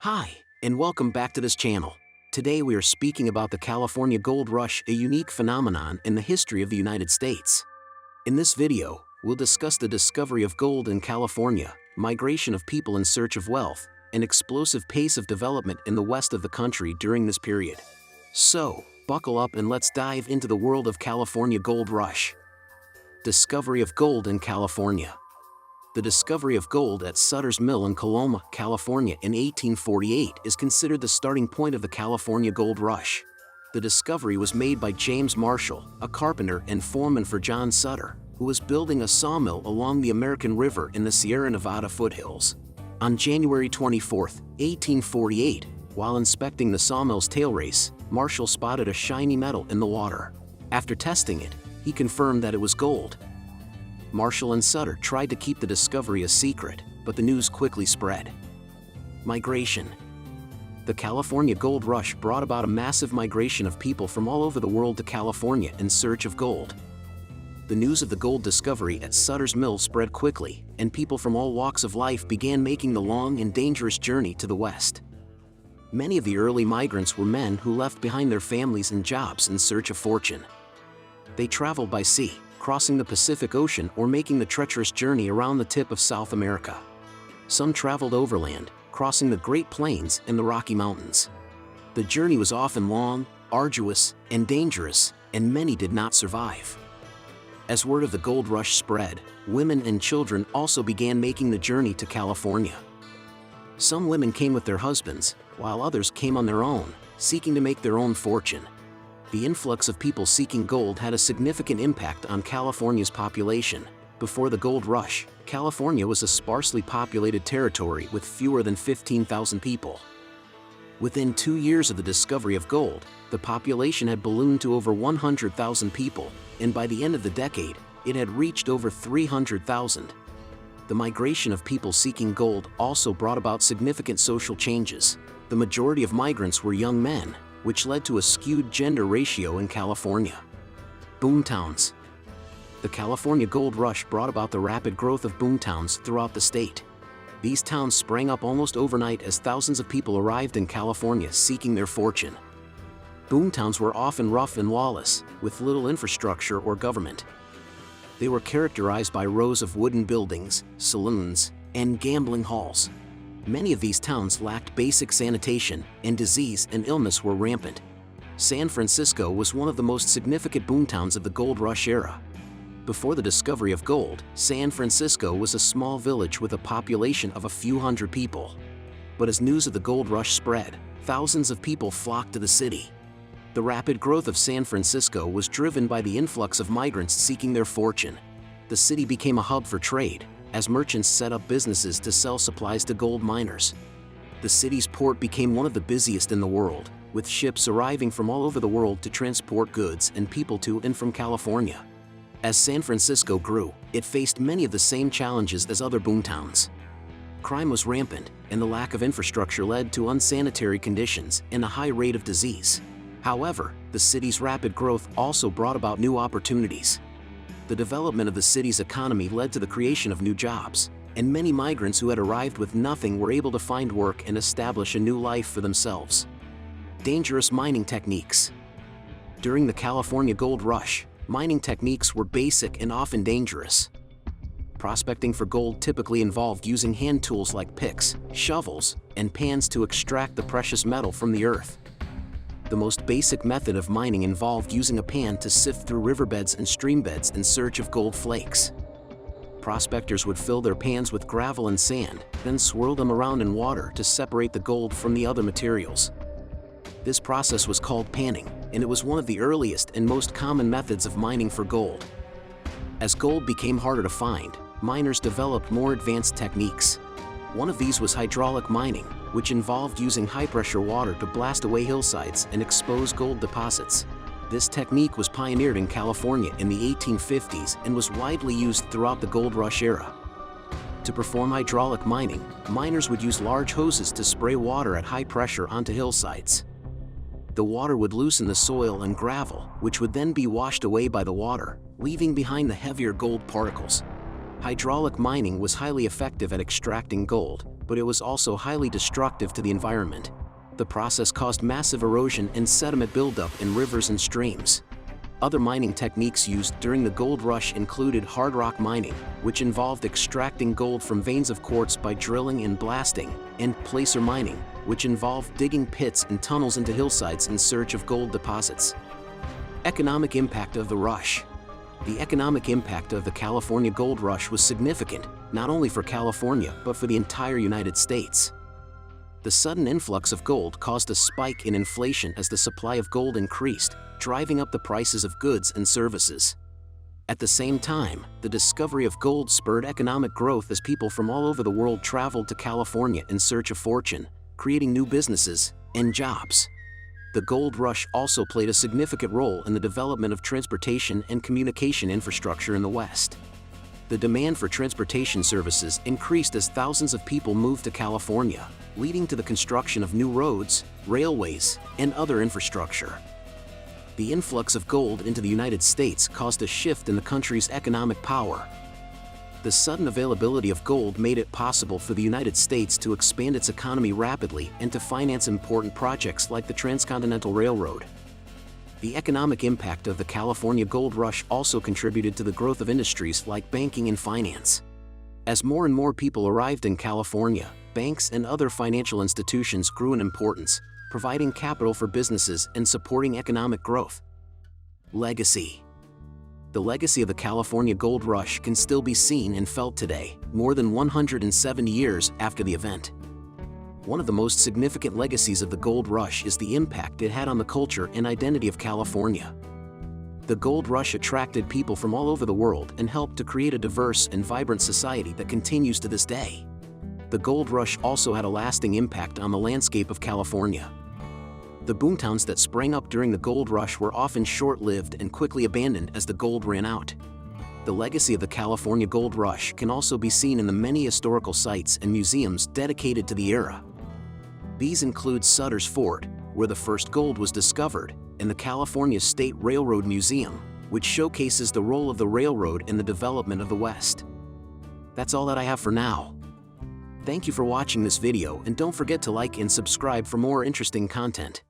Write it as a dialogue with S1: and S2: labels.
S1: Hi, and welcome back to this channel. Today we are speaking about the California Gold Rush, a unique phenomenon in the history of the United States. In this video, we'll discuss the discovery of gold in California, migration of people in search of wealth, and explosive pace of development in the west of the country during this period. So, buckle up and let's dive into the world of California Gold Rush. Discovery of gold in California. The discovery of gold at Sutter's Mill in Coloma, California in 1848 is considered the starting point of the California Gold Rush. The discovery was made by James Marshall, a carpenter and foreman for John Sutter, who was building a sawmill along the American River in the Sierra Nevada foothills. On January 24, 1848, while inspecting the sawmill's tail race, Marshall spotted a shiny metal in the water. After testing it, he confirmed that it was gold. Marshall and Sutter tried to keep the discovery a secret, but the news quickly spread. Migration. The California Gold Rush brought about a massive migration of people from all over the world to California in search of gold. The news of the gold discovery at Sutter's Mill spread quickly, and people from all walks of life began making the long and dangerous journey to the west. Many of the early migrants were men who left behind their families and jobs in search of fortune. They traveled by sea, crossing the Pacific Ocean or making the treacherous journey around the tip of South America. Some traveled overland, crossing the Great Plains and the Rocky Mountains. The journey was often long, arduous, and dangerous, and many did not survive. As word of the gold rush spread, women and children also began making the journey to California. Some women came with their husbands, while others came on their own, seeking to make their own fortune. The influx of people seeking gold had a significant impact on California's population. Before the gold rush, California was a sparsely populated territory with fewer than 15,000 people. Within 2 years of the discovery of gold, the population had ballooned to over 100,000 people, and by the end of the decade, it had reached over 300,000. The migration of people seeking gold also brought about significant social changes. The majority of migrants were young men, which led to a skewed gender ratio in California. Boomtowns. The California Gold Rush brought about the rapid growth of boomtowns throughout the state. These towns sprang up almost overnight as thousands of people arrived in California seeking their fortune. Boomtowns were often rough and lawless, with little infrastructure or government. They were characterized by rows of wooden buildings, saloons, and gambling halls. Many of these towns lacked basic sanitation, and disease and illness were rampant. San Francisco was one of the most significant boomtowns of the Gold Rush era. Before the discovery of gold, San Francisco was a small village with a population of a few hundred people. But as news of the Gold Rush spread, thousands of people flocked to the city. The rapid growth of San Francisco was driven by the influx of migrants seeking their fortune. The city became a hub for trade, as merchants set up businesses to sell supplies to gold miners. The city's port became one of the busiest in the world, with ships arriving from all over the world to transport goods and people to and from California. As San Francisco grew, it faced many of the same challenges as other boomtowns. Crime was rampant, and the lack of infrastructure led to unsanitary conditions and a high rate of disease. However, the city's rapid growth also brought about new opportunities. The development of the city's economy led to the creation of new jobs, and many migrants who had arrived with nothing were able to find work and establish a new life for themselves. Dangerous mining techniques. During the California Gold Rush, mining techniques were basic and often dangerous. Prospecting for gold typically involved using hand tools like picks, shovels, and pans to extract the precious metal from the earth. The most basic method of mining involved using a pan to sift through riverbeds and streambeds in search of gold flakes. Prospectors would fill their pans with gravel and sand, then swirl them around in water to separate the gold from the other materials. This process was called panning, and it was one of the earliest and most common methods of mining for gold. As gold became harder to find, miners developed more advanced techniques. One of these was hydraulic mining, which involved using high-pressure water to blast away hillsides and expose gold deposits. This technique was pioneered in California in the 1850s and was widely used throughout the Gold Rush era. To perform hydraulic mining, miners would use large hoses to spray water at high pressure onto hillsides. The water would loosen the soil and gravel, which would then be washed away by the water, leaving behind the heavier gold particles. Hydraulic mining was highly effective at extracting gold, but it was also highly destructive to the environment. The process caused massive erosion and sediment buildup in rivers and streams. Other mining techniques used during the gold rush included hard rock mining, which involved extracting gold from veins of quartz by drilling and blasting, and placer mining, which involved digging pits and tunnels into hillsides in search of gold deposits. Economic impact of the rush. The economic impact of the California gold rush was significant, not only for California but for the entire United States. The sudden influx of gold caused a spike in inflation as the supply of gold increased, driving up the prices of goods and services. At the same time, the discovery of gold spurred economic growth as people from all over the world traveled to California in search of fortune, creating new businesses and jobs. The gold rush also played a significant role in the development of transportation and communication infrastructure in the West. The demand for transportation services increased as thousands of people moved to California, leading to the construction of new roads, railways, and other infrastructure. The influx of gold into the United States caused a shift in the country's economic power. The sudden availability of gold made it possible for the United States to expand its economy rapidly and to finance important projects like the Transcontinental Railroad. The economic impact of the California gold rush also contributed to the growth of industries like banking and finance. As more and more people arrived in California, banks and other financial institutions grew in importance, providing capital for businesses and supporting economic growth. Legacy. The legacy of the California gold rush can still be seen and felt today, more than 170 years after the event. One of the most significant legacies of the gold rush is the impact it had on the culture and identity of California. The gold rush attracted people from all over the world and helped to create a diverse and vibrant society that continues to this day. The gold rush also had a lasting impact on the landscape of California. The boomtowns that sprang up during the gold rush were often short-lived and quickly abandoned as the gold ran out. The legacy of the California gold rush can also be seen in the many historical sites and museums dedicated to the era. These include Sutter's Fort, where the first gold was discovered, and the California State Railroad Museum, which showcases the role of the railroad in the development of the West. That's all that I have for now. Thank you for watching this video, and don't forget to like and subscribe for more interesting content.